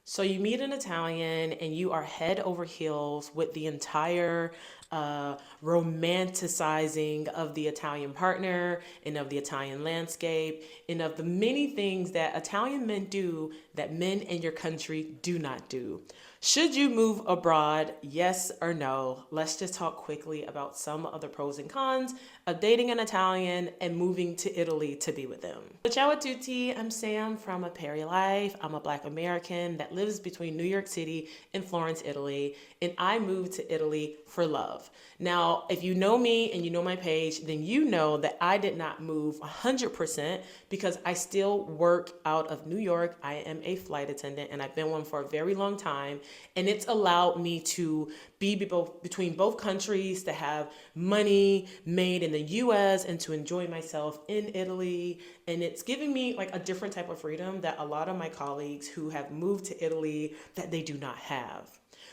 So you meet an Italian and you are head over heels with the entire romanticizing of the Italian partner and of the Italian landscape and of the many things that Italian men do that men in your country do not do. Should you move abroad? Yes or no? Let's just talk quickly about some of the pros and cons of dating an Italian and moving to Italy to be with them. So ciao a tutti, I'm Sam from A Perry Life. I'm a Black American that lives between New York City and Florence, Italy, and I moved to Italy for love. Now, if you know me and you know my page, then you know that I did not move 100% because I still work out of New York. I am a flight attendant and I've been one for a very long time. And it's allowed me to be between both countries, to have money made in the US and to enjoy myself in Italy. And it's giving me like a different type of freedom that a lot of my colleagues who have moved to Italy that they do not have.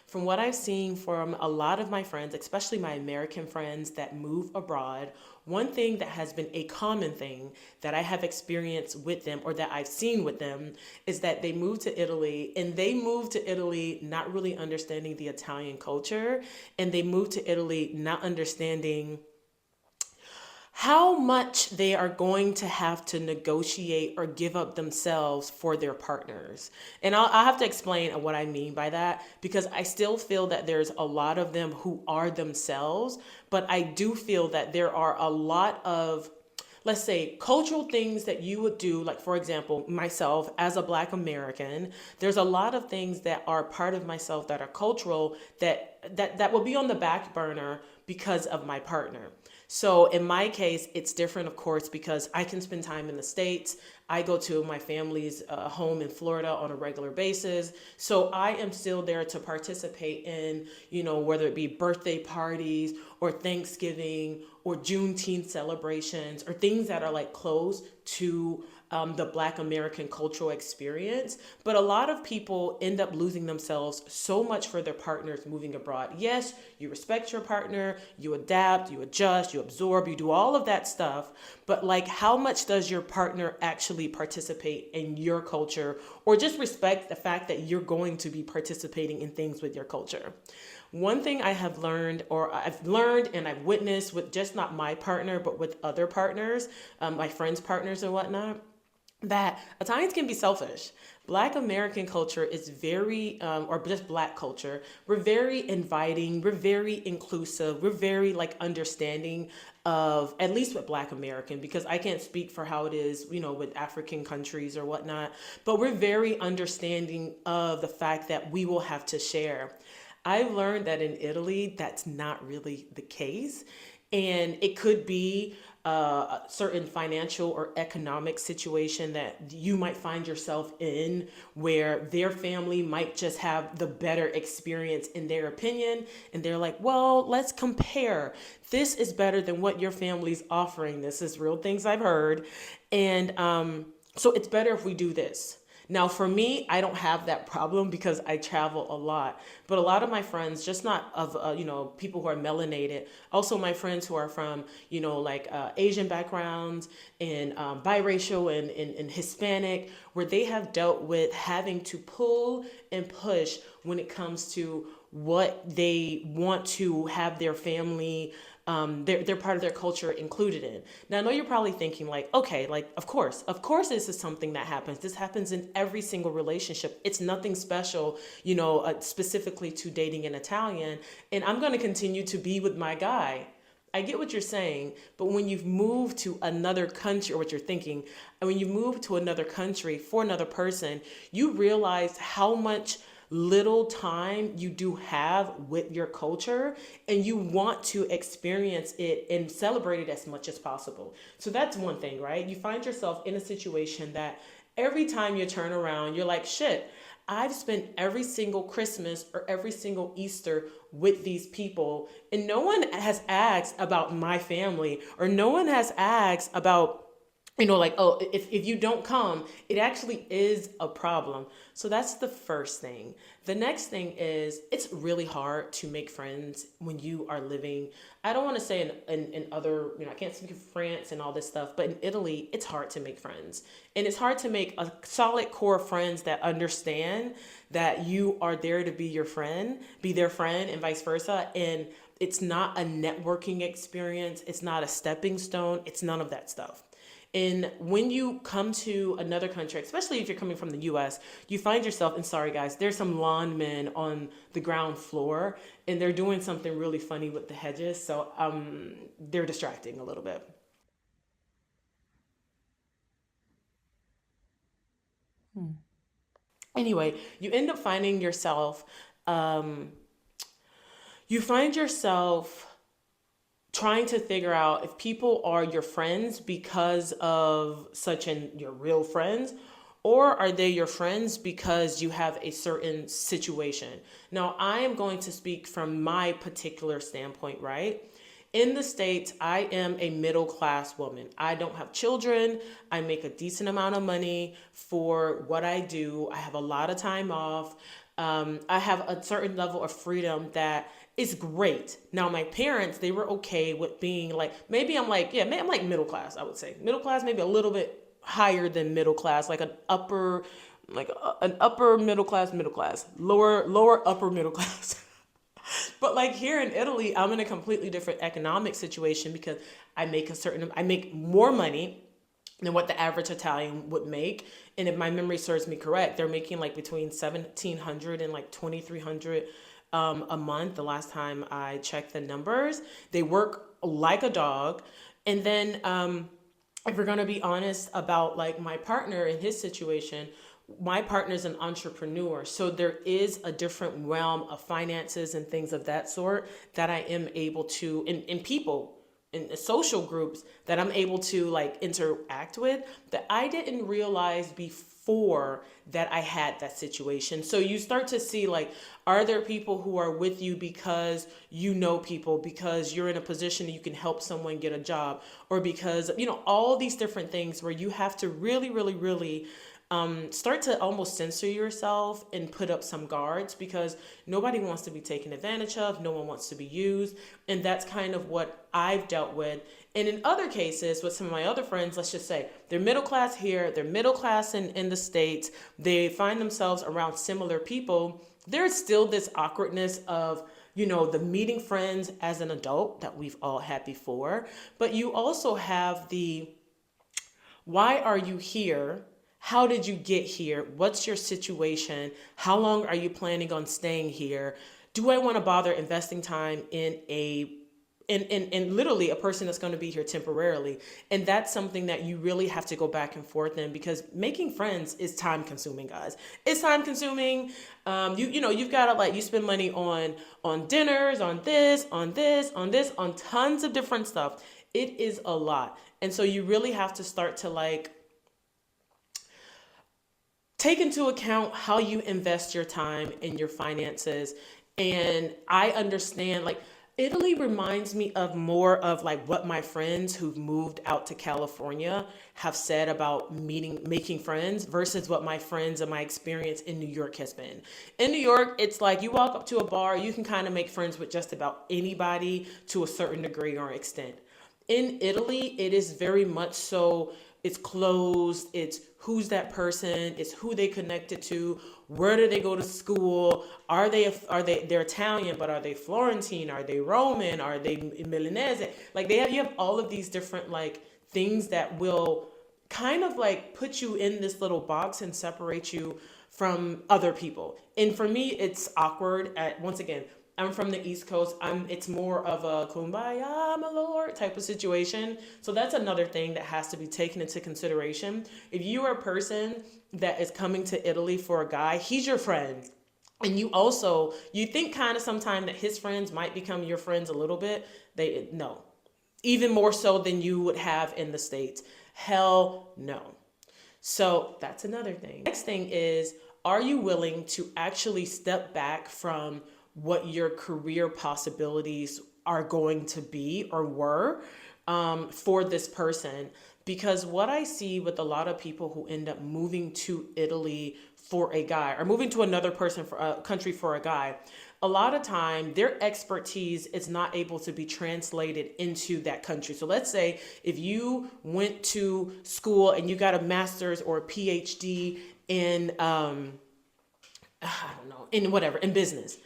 From what I've seen from a lot of my friends, especially my American friends that move abroad, one thing that has been a common thing that I have experienced with them or that I've seen with them is that they move to Italy and they move to Italy not really understanding the Italian culture, and they move to Italy not understanding how much they are going to have to negotiate or give up themselves for their partners. And I'll have to explain what I mean by that because I still feel that there's a lot of them who are themselves, but I do feel that there are a lot of, let's say, cultural things that you would do. Like, for example, myself as a Black American, there's a lot of things that are part of myself that are cultural that will be on the back burner because of my partner. So in my case, it's different, of course, because I can spend time in the States. I go to my family's home in Florida on a regular basis. So I am still there to participate in, whether it be birthday parties or Thanksgiving or Juneteenth celebrations or things that are like close to the Black American cultural experience. But a lot of people end up losing themselves so much for their partners moving abroad. Yes, you respect your partner, you adapt, you adjust, you absorb, you do all of that stuff. But like, how much does your partner actually participate in your culture or just respect the fact that you're going to be participating in things with your culture? One thing I have learned, or I've learned and I've witnessed with just not my partner, but with other partners, my friends' partners and whatnot, that Italians can be selfish. Black American culture is very, or just Black culture, we're very inviting, we're very inclusive, we're very like understanding of, at least with Black American, because I can't speak for how it is, with African countries or whatnot, but we're very understanding of the fact that we will have to share. I've learned that in Italy, that's not really the case. And it could be a certain financial or economic situation that you might find yourself in where their family might just have the better experience in their opinion. And they're like, well, let's compare. This is better than what your family's offering. This is real things I've heard. And so it's better if we do this. Now, for me, I don't have that problem because I travel a lot. But a lot of my friends, just not of, people who are melanated, also my friends who are from, Asian backgrounds and biracial and Hispanic, where they have dealt with having to pull and push when it comes to what they want to have their family, their part of their culture included in. Now, I know you're probably thinking like, okay, like, of course, this is something that happens. This happens in every single relationship. It's nothing special, specifically to dating an Italian. And I'm going to continue to be with my guy. I get what you're saying, but when you've moved to another country, or what you're thinking, and when you move to another country for another person, you realize how much little time you do have with your culture, and you want to experience it and celebrate it as much as possible. So that's one thing, right? You find yourself in a situation that every time you turn around, you're like, shit, I've spent every single Christmas or every single Easter with these people, and no one has asked about my family, or no one has asked about like, oh, if you don't come, it actually is a problem. So that's the first thing. The next thing is it's really hard to make friends when you are living, I don't want to say in other, I can't speak of France and all this stuff, but in Italy, it's hard to make friends. And it's hard to make a solid core of friends that understand that you are there to be your friend, be their friend, and vice versa. And it's not a networking experience, it's not a stepping stone, it's none of that stuff. And when you come to another country, especially if you're coming from the US, you find yourself, and sorry guys, there's some lawn men on the ground floor and they're doing something really funny with the hedges. So they're distracting a little bit. Anyway, you end up finding yourself, um, you find yourself trying to figure out if people are your friends because of such an your real friends, or are they your friends because you have a certain situation. Now I am going to speak from my particular standpoint, right? In the States, I am a middle class woman. I don't have children. I make a decent amount of money for what I do. I have a lot of time off. I have a certain level of freedom that is great. Now, my parents, they were okay with being like, maybe I'm like, yeah, I'm like middle class, I would say. Middle class, maybe a little bit higher than middle class, like an upper middle class, lower upper middle class. But like here in Italy, I'm in a completely different economic situation because I make more money than what the average Italian would make. And if my memory serves me correct, they're making like between 1,700 and like 2,300 a month. The last time I checked the numbers, they work like a dog. And then if we're gonna be honest about like my partner in his situation, my partner's an entrepreneur. So there is a different realm of finances and things of that sort that I am able to, in people, in social groups that I'm able to like interact with that I didn't realize before that I had that situation. So you start to see like, are there people who are with you because you know people, because you're in a position that you can help someone get a job, or because, all these different things where you have to really, really, really start to almost censor yourself and put up some guards because nobody wants to be taken advantage of. No one wants to be used. And that's kind of what I've dealt with. And in other cases, with some of my other friends, let's just say they're middle class here, they're middle class in the States, they find themselves around similar people. There's still this awkwardness of, the meeting friends as an adult that we've all had before. But you also have the why are you here? How did you get here? What's your situation? How long are you planning on staying here? Do I want to bother investing time in literally a person that's going to be here temporarily? And that's something that you really have to go back and forth in because making friends is time consuming, guys. It's time consuming. You've got to like you spend money on dinners, on this, on this, on this, on tons of different stuff. It is a lot. And so you really have to start to like take into account how you invest your time and your finances. And I understand like Italy reminds me of more of like what my friends who've moved out to California have said about making friends versus what my friends and my experience in New York has been. In New York, it's like you walk up to a bar, you can kind of make friends with just about anybody to a certain degree or extent. In Italy, it is very much so, it's closed, it's who's that person, it's who they connected to, where do they go to school, they're Italian, but are they Florentine, are they Roman, are they Milanese? Like you have all of these different like things that will kind of like put you in this little box and separate you from other people. And for me, it's awkward at once again, I'm from the East Coast. It's more of a kumbaya, my lord type of situation. So that's another thing that has to be taken into consideration. If you are a person that is coming to Italy for a guy, he's your friend. And you think kind of sometime that his friends might become your friends a little bit. No. Even more so than you would have in the States. Hell no. So that's another thing. Next thing is, are you willing to actually step back from what your career possibilities are going to be or were for this person? because what I see with a lot of people who end up moving to Italy for a guy or moving to another person for a country for a guy, a lot of time their expertise is not able to be translated into that country. So let's say if you went to school and you got a master's or a PhD in I don't know, in whatever, in business.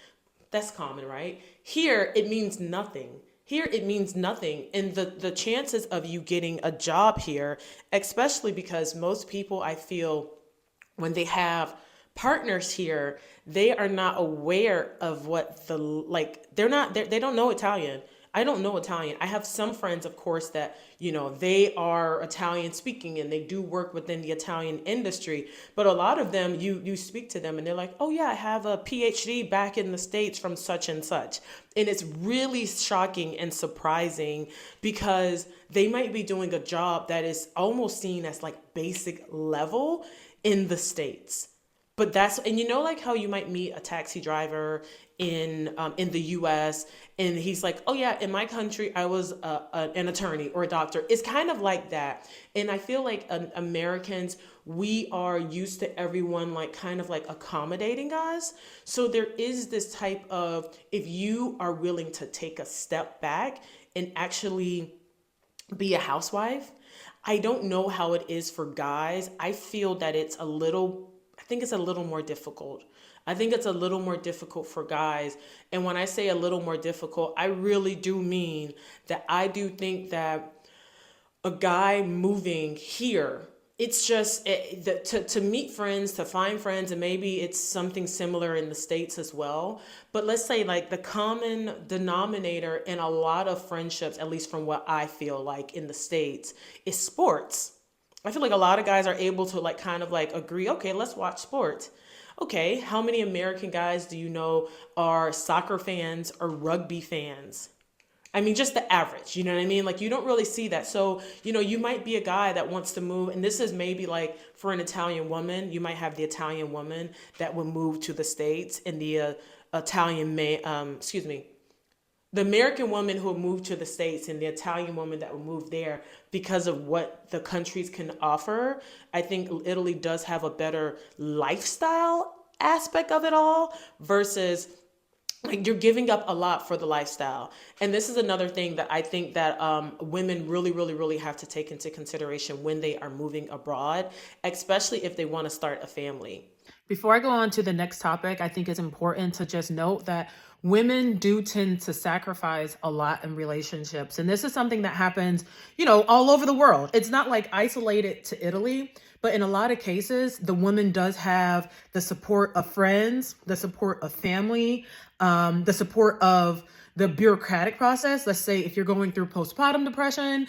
That's common, right? Here, it means nothing. Here, it means nothing. And the chances of you getting a job here, especially because most people, I feel, when they have partners here, they are not aware of what they don't know Italian. I don't know Italian. I have some friends, of course, that, they are Italian speaking and they do work within the Italian industry. But a lot of them, you speak to them and they're like, oh yeah, I have a PhD back in the States from such and such. And it's really shocking and surprising because they might be doing a job that is almost seen as like basic level in the States. But like how you might meet a taxi driver in the U.S. and he's like, oh yeah, in my country I was an attorney or a doctor. It's kind of like that, and I feel like Americans, we are used to everyone like kind of like accommodating us. So there is this type of, if you are willing to take a step back and actually be a housewife. I don't know how it is for guys. I feel that I think it's a little more difficult. I think it's a little more difficult for guys. And when I say a little more difficult, I really do mean that I do think that a guy moving here, it's just to meet friends, to find friends, and maybe it's something similar in the States as well. But let's say like the common denominator in a lot of friendships, at least from what I feel like in the States, is sports. I feel like a lot of guys are able to like kind of like agree, okay, let's watch sports. Okay, how many American guys do you know are soccer fans or rugby fans? I mean, just the average, you know what I mean? Like, you don't really see that. So, you might be a guy that wants to move, and this is maybe like for an Italian woman, you might have the Italian woman that would move to the States, and the the American woman who would move to the States and the Italian woman that would move there because of what the countries can offer. I think Italy does have a better lifestyle aspect of it all versus like you're giving up a lot for the lifestyle. And this is another thing that I think that women really, really, really have to take into consideration when they are moving abroad, especially if they want to start a family. Before I go on to the next topic, I think it's important to just note that women do tend to sacrifice a lot in relationships. And this is something that happens, all over the world. It's not like isolated to Italy, but in a lot of cases, the woman does have the support of friends, the support of family, the support of the bureaucratic process. Let's say if you're going through postpartum depression,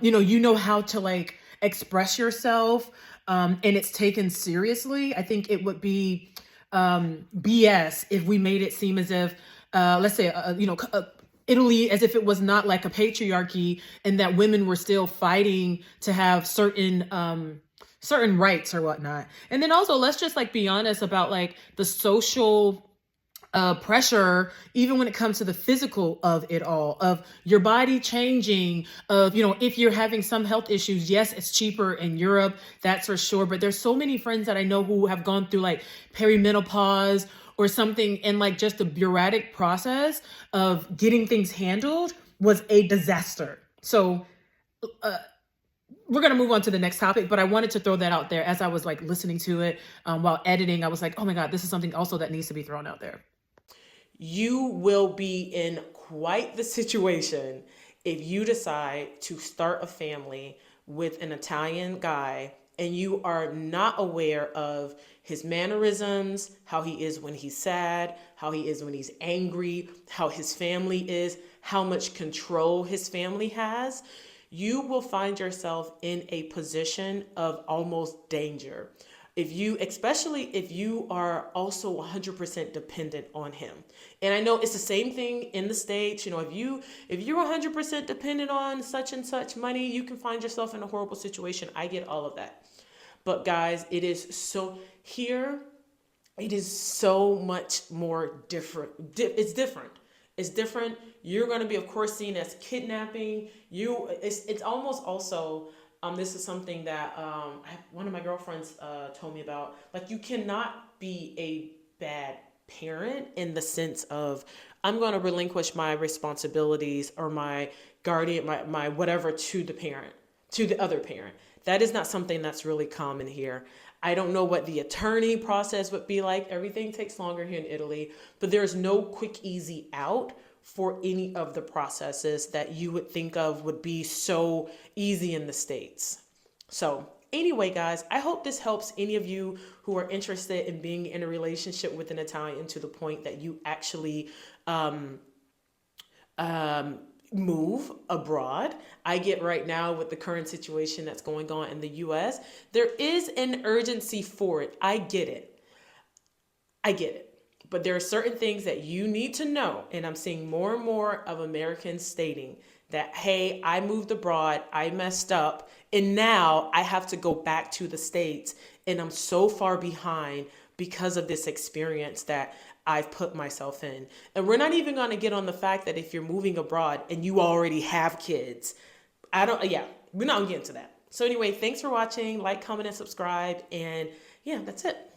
you know how to like express yourself, and it's taken seriously. I think it would be BS if we made it seem as if, let's say, Italy, as if it was not like a patriarchy and that women were still fighting to have certain rights or whatnot. And then also, let's just like be honest about like the social pressure, even when it comes to the physical of it all, of your body changing, of, if you're having some health issues, yes, it's cheaper in Europe, that's for sure. But there's so many friends that I know who have gone through like perimenopause or something, and like just the bureaucratic process of getting things handled was a disaster. So, we're going to move on to the next topic, but I wanted to throw that out there as I was like listening to it while editing. I was like, oh my God, this is something also that needs to be thrown out there. You will be in quite the situation if you decide to start a family with an Italian guy and you are not aware of his mannerisms, how he is when he's sad, how he is when he's angry, how his family is, how much control his family has. You will find yourself in a position of almost danger. Especially if you are also 100% dependent on him. And I know it's the same thing in the States. If you're 100% dependent on such and such money, you can find yourself in a horrible situation. I get all of that. But guys, it is so much more different. It's different. It's different. You're going to be, of course, seen as kidnapping. It's almost also This is something that one of my girlfriends told me about. Like, you cannot be a bad parent in the sense of, I'm going to relinquish my responsibilities or my guardian, my whatever, to the parent, to the other parent. That is not something that's really common here. I don't know what the attorney process would be like. Everything takes longer here in Italy, but there's no quick, easy out for any of the processes that you would think of would be so easy in the States. So, anyway, guys, I hope this helps any of you who are interested in being in a relationship with an Italian to the point that you actually move abroad. I get right now with the current situation that's going on in the US, there is an urgency for it. I get it. I get it. But there are certain things that you need to know. And I'm seeing more and more of Americans stating that, hey, I moved abroad, I messed up, and now I have to go back to the States. And I'm so far behind because of this experience that I've put myself in. And we're not even going to get on the fact that if you're moving abroad and you already have kids, we're not going to get into that. So anyway, thanks for watching. Like, comment, and subscribe. And yeah, that's it.